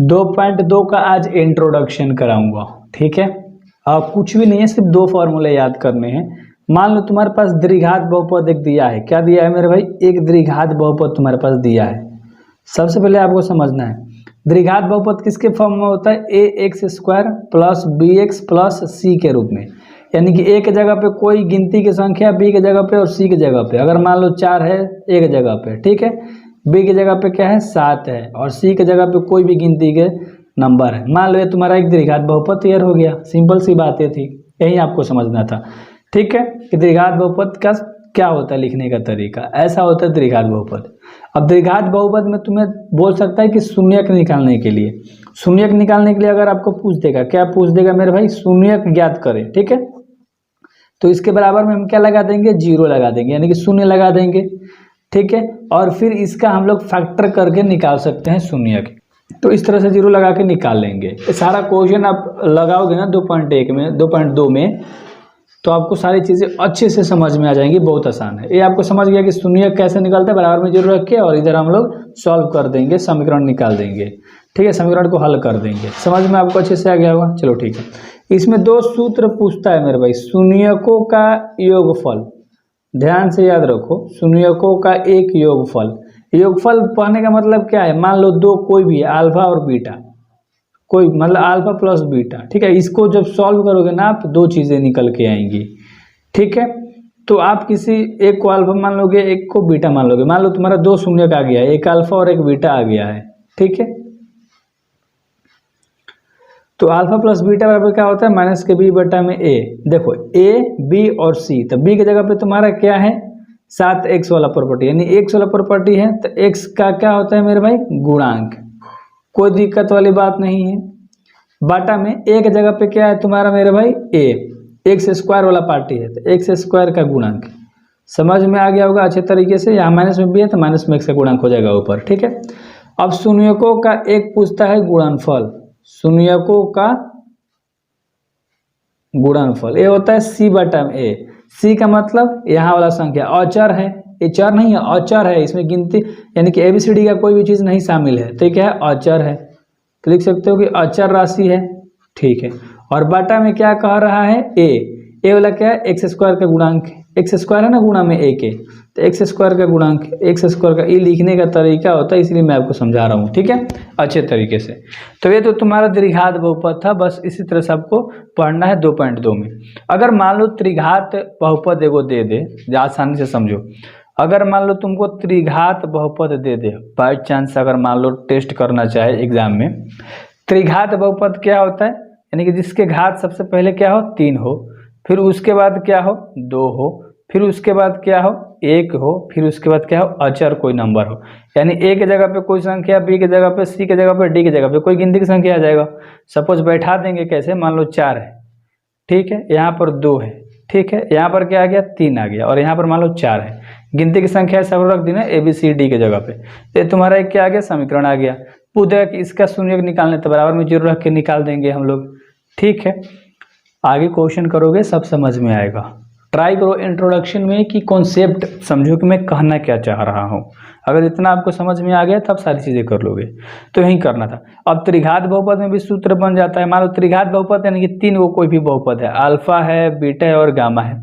2.2 का आज इंट्रोडक्शन कराऊंगा, ठीक है। कुछ भी नहीं है, सिर्फ दो फॉर्मूले याद करने हैं। मान लो तुम्हारे पास द्विघात बहुपद एक दिया है। क्या दिया है मेरे भाई? एक द्विघात बहुपद तुम्हारे पास दिया है। सबसे पहले आपको समझना है द्विघात बहुपद किसके फॉर्म में होता है? A X square plus B X plus C के रूप में। यानी कि ए के जगह पे कोई गिनती की संख्या बी के जगह पे और सी के जगह पे। अगर मान लो 4 है ए के जगह पे, ठीक है, बी की जगह पे क्या है 7 है और सी की जगह पे कोई भी गिनती के नंबर है। मान लो ये तुम्हारा एक द्विघात बहुपद तैयार हो गया। सिंपल सी बात ये थी, यही आपको समझना था, ठीक है, कि द्विघात बहुपद का क्या होता है लिखने का तरीका। ऐसा होता है द्विघात बहुपद। अब द्विघात बहुपद में तुम्हें बोल सकता है कि शून्यक निकालने के लिए, शून्यक निकालने के लिए अगर आपको पूछ देगा, क्या पूछ देगा मेरे भाई? शून्यक ज्ञात करें, ठीक है। तो इसके बराबर में हम क्या लगा देंगे? 0 लगा देंगे, यानी कि शून्य लगा देंगे, ठीक है। और फिर इसका हम लोग फैक्टर करके निकाल सकते हैं शून्यक। तो इस तरह से 0 लगा के निकाल लेंगे। ये सारा क्वेश्चन आप लगाओगे ना 2.1 में, 2.2 में, तो आपको सारी चीज़ें अच्छे से समझ में आ जाएंगी। बहुत आसान है ये। आपको समझ गया कि शून्यक कैसे निकलता है, बराबर में 0 रख के, और इधर हम लोग सॉल्व कर देंगे, समीकरण निकाल देंगे, ठीक है, समीकरण को हल कर देंगे। समझ में आपको अच्छे से आ गया होगा। चलो ठीक है। इसमें दो सूत्र पूछता है मेरे भाई। शून्यकों का योगफल, ध्यान से याद रखो, शून्यकों का एक योगफल। योगफल पढ़ने का मतलब क्या है? मान लो दो कोई भी है, अल्फा और बीटा, कोई मतलब अल्फा प्लस बीटा, ठीक है। इसको जब सॉल्व करोगे ना आप, दो चीज़ें निकल के आएंगी, ठीक है। तो आप किसी एक को अल्फा मान लोगे, एक को बीटा मान लोगे। मान लो तुम्हारा दो शून्यक आ गया है, एक अल्फा और एक बीटा आ गया है, ठीक है। तो अल्फा प्लस बीटा बराबर क्या होता है? माइनस के बी बटा में ए। देखो ए बी और सी, तो बी की जगह पे तुम्हारा क्या है? 7x वाला प्रॉपर्टी, यानी x वाला प्रॉपर्टी है, तो x का क्या होता है मेरे भाई? गुणांक। कोई दिक्कत वाली बात नहीं है। बाटा में ए की जगह पे क्या है तुम्हारा मेरे भाई? ए, एक्स स्क्वायर वाला पार्टी है, तो एक्स स्क्वायर का गुणांक। समझ में आ गया होगा अच्छे तरीके से। यहाँ माइनस में भी है तो माइनस में x का गुणांक हो जाएगा ऊपर, ठीक है। अब शून्यकों का एक पूछता है गुणनफल। शून्यकों का गुणनफल ये होता है सी बटा में ए। सी का मतलब यहाँ वाला संख्या अचर है, ये चर नहीं है, अचर है। इसमें गिनती यानी कि एबीसीडी का कोई भी चीज़ नहीं शामिल है, तो ये क्या है? अचर है। तो लिख सकते हो कि अचर राशि है, ठीक है। और बटा में क्या कह रहा है? ए वाला क्या है? एक्स स्क्वायर का गुणांक। एक्स स्क्वायर है ना गुणा में ए के, तो एक्स स्क्वायर का गुणांक, एक्स स्क्वायर का ये लिखने का तरीका होता है, इसलिए मैं आपको समझा रहा हूँ, ठीक है, अच्छे तरीके से। तो ये तो तुम्हारा द्विघात बहुपद था। बस इसी तरह से आपको पढ़ना है 2.2 में। अगर मान लो त्रिघात बहुपद एगो दे दे, आसानी से समझो। अगर मान लो तुमको त्रिघात बहुपद दे दे, बाई चांस अगर मान लो टेस्ट करना चाहे एग्जाम में, त्रिघात बहुपद क्या होता है? यानी कि जिसके घात सबसे पहले क्या हो? 3 हो, फिर उसके बाद क्या हो? 2 हो, फिर उसके बाद क्या हो? 1 हो, फिर उसके बाद क्या हो? अचर कोई नंबर हो। यानी ए के जगह पे कोई संख्या, बी के जगह पे, सी के जगह पे, डी के जगह पे कोई गिनती की संख्या आ जाएगा। सपोज बैठा देंगे कैसे? मान लो 4 है, ठीक है, यहाँ पर 2 है, ठीक है, यहाँ पर क्या आ गया? 3 आ गया, और यहाँ पर मान लो 4 है। गिनती की संख्या सब रख दी ना ए बी सी डी के जगह पे, तो तुम्हारा एक क्या आ गया? समीकरण आ गया। पूछेगा कि इसका शून्यक निकालने, तो बराबर में 0 रख के निकाल देंगे हम लोग, ठीक है। आगे क्वेश्चन करोगे सब समझ में आएगा। ट्राई करो इंट्रोडक्शन में कि कॉन्सेप्ट समझो कि मैं कहना क्या चाह रहा हूँ। अगर इतना आपको समझ में आ गया तब सारी चीज़ें कर लोगे। तो यही करना था। अब त्रिघात बहुपद में भी सूत्र बन जाता है। मान लो त्रिघात बहुपद यानी कि 3 गो कोई भी बहुपद है, अल्फा है, बीटा है और गामा है,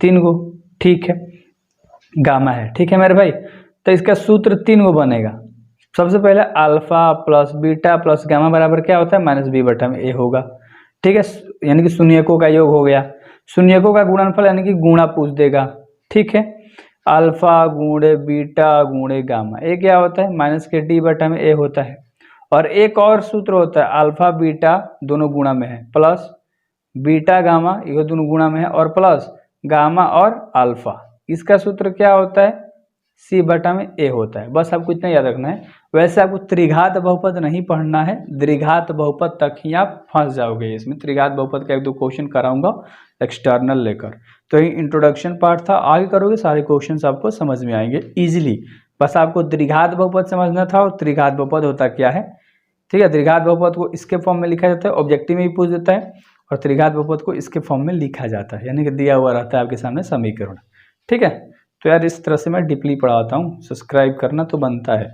3 गो, ठीक है, गामा है, ठीक है मेरे भाई। तो इसका सूत्र 3 गो बनेगा। सबसे पहले alpha plus beta plus gamma बराबर क्या होता है? माइनस बी बटा में ए होगा, ठीक है। यानी कि शून्यकों का योग हो गया। शून्यकों का गुणनफल यानी कि गुणा पूछ देगा, ठीक है। अल्फा गुणे बीटा गुणे गामा, ये क्या होता है? माइनस के डी बटा में ए होता है। और एक और सूत्र होता है, अल्फा बीटा दोनों गुणा में है, प्लस बीटा गामा ये दोनों गुणा में है, और प्लस गामा और अल्फा, इसका सूत्र क्या होता है? सी बटा में ए होता है। बस आपको इतना याद रखना है। वैसे आपको त्रिघात बहुपद नहीं पढ़ना है, द्विघात बहुपद तक ही आप फंस जाओगे। इसमें त्रिघात बहुपद का 1-2 क्वेश्चन कराऊंगा एक्सटर्नल लेकर। तो ये इंट्रोडक्शन पार्ट था। आगे करोगे सारे क्वेश्चंस आपको समझ में आएंगे इजीली। बस आपको द्विघात बहुपद समझना था, और त्रिघात बहुपद होता क्या है, ठीक है। द्विघात बहुपद को इसके फॉर्म में लिखा जाता है, ऑब्जेक्टिव में भी पूछ देता है, और त्रिघात बहुपद को इसके फॉर्म में लिखा जाता है, यानी कि दिया हुआ रहता है आपके सामने समीकरण, ठीक है। तो यार इस तरह से मैं डीपली पढ़ाता हूँ, सब्सक्राइब करना तो बनता है।